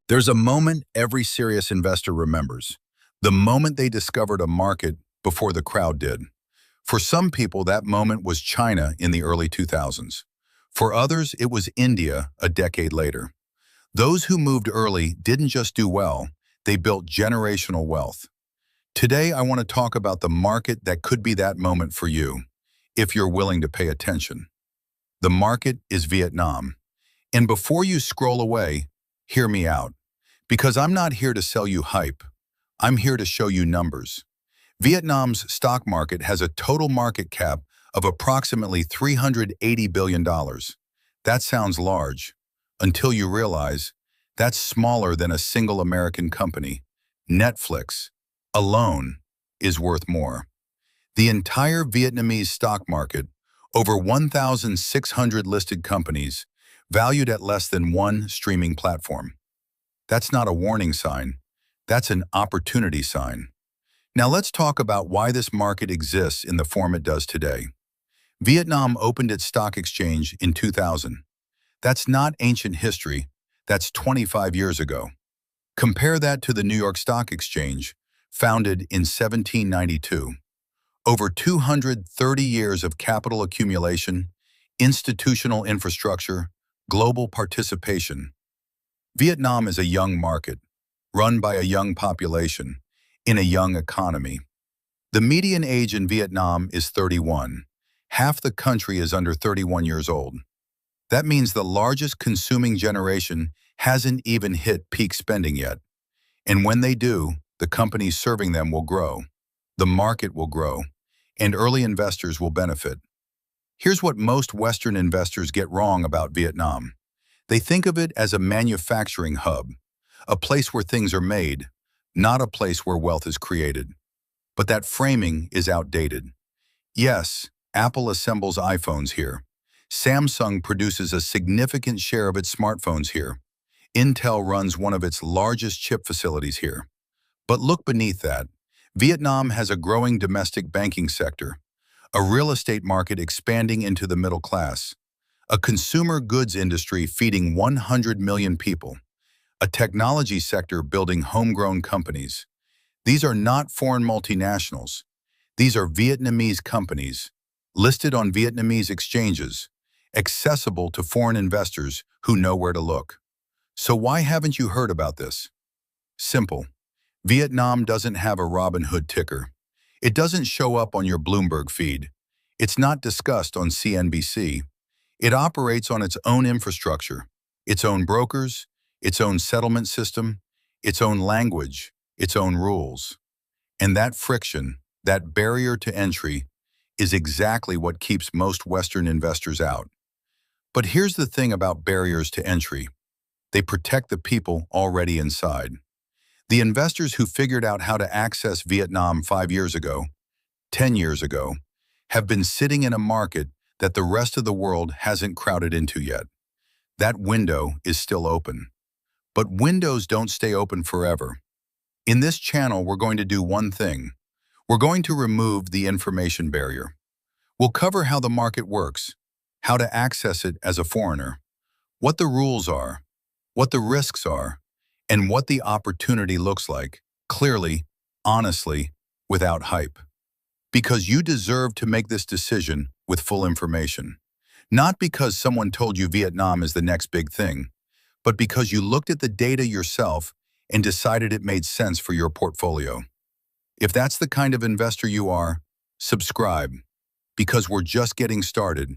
There's a moment every serious investor remembers. The moment they discovered a market before the crowd did. For some people, that moment was China in the early 2000s. For others, it was India a decade later. Those who moved early didn't just do well, they built generational wealth. Today, I want to talk about the market that could be that moment for you, if you're willing to pay attention. The market is Vietnam. And before you scroll away, hear me out. Because I'm not here to sell you hype. I'm here to show you numbers. Vietnam's stock market has a total market cap of approximately $380 billion. That sounds large, until you realize that's smaller than a single American company. Netflix alone is worth more. The entire Vietnamese stock market, over 1,600 listed companies, valued at less than one streaming platform. That's not a warning sign. That's an opportunity sign. Now let's talk about why this market exists in the form it does today. Vietnam opened its stock exchange in 2000. That's not ancient history. That's 25 years ago. Compare that to the New York Stock Exchange, founded in 1792. Over 230 years of capital accumulation, institutional infrastructure, global participation. Vietnam is a young market, run by a young population, in a young economy. The median age in Vietnam is 31. Half the country is under 31 years old. That means the largest consuming generation hasn't even hit peak spending yet. And when they do, the companies serving them will grow, the market will grow, and early investors will benefit. Here's what most Western investors get wrong about Vietnam. They think of it as a manufacturing hub, a place where things are made, not a place where wealth is created. But that framing is outdated. Yes, Apple assembles iPhones here. Samsung produces a significant share of its smartphones here. Intel runs one of its largest chip facilities here. But look beneath that. Vietnam has a growing domestic banking sector, a real estate market expanding into the middle class, a consumer goods industry feeding 100 million people, a technology sector building homegrown companies. These are not foreign multinationals. These are Vietnamese companies, listed on Vietnamese exchanges, accessible to foreign investors who know where to look. So why haven't you heard about this? Simple. Vietnam doesn't have a Robinhood ticker. It doesn't show up on your Bloomberg feed. It's not discussed on CNBC. It operates on its own infrastructure, its own brokers, its own settlement system, its own language, its own rules. And that friction, that barrier to entry, is exactly what keeps most Western investors out. But here's the thing about barriers to entry. They protect the people already inside. The investors who figured out how to access Vietnam 5 years ago, 10 years ago, have been sitting in a market that the rest of the world hasn't crowded into yet. That window is still open. But windows don't stay open forever. In this channel, we're going to do one thing. We're going to remove the information barrier. We'll cover how the market works, how to access it as a foreigner, what the rules are, what the risks are, and what the opportunity looks like, clearly, honestly, without hype. Because you deserve to make this decision with full information. Not because someone told you Vietnam is the next big thing, but because you looked at the data yourself and decided it made sense for your portfolio. If that's the kind of investor you are, subscribe, because we're just getting started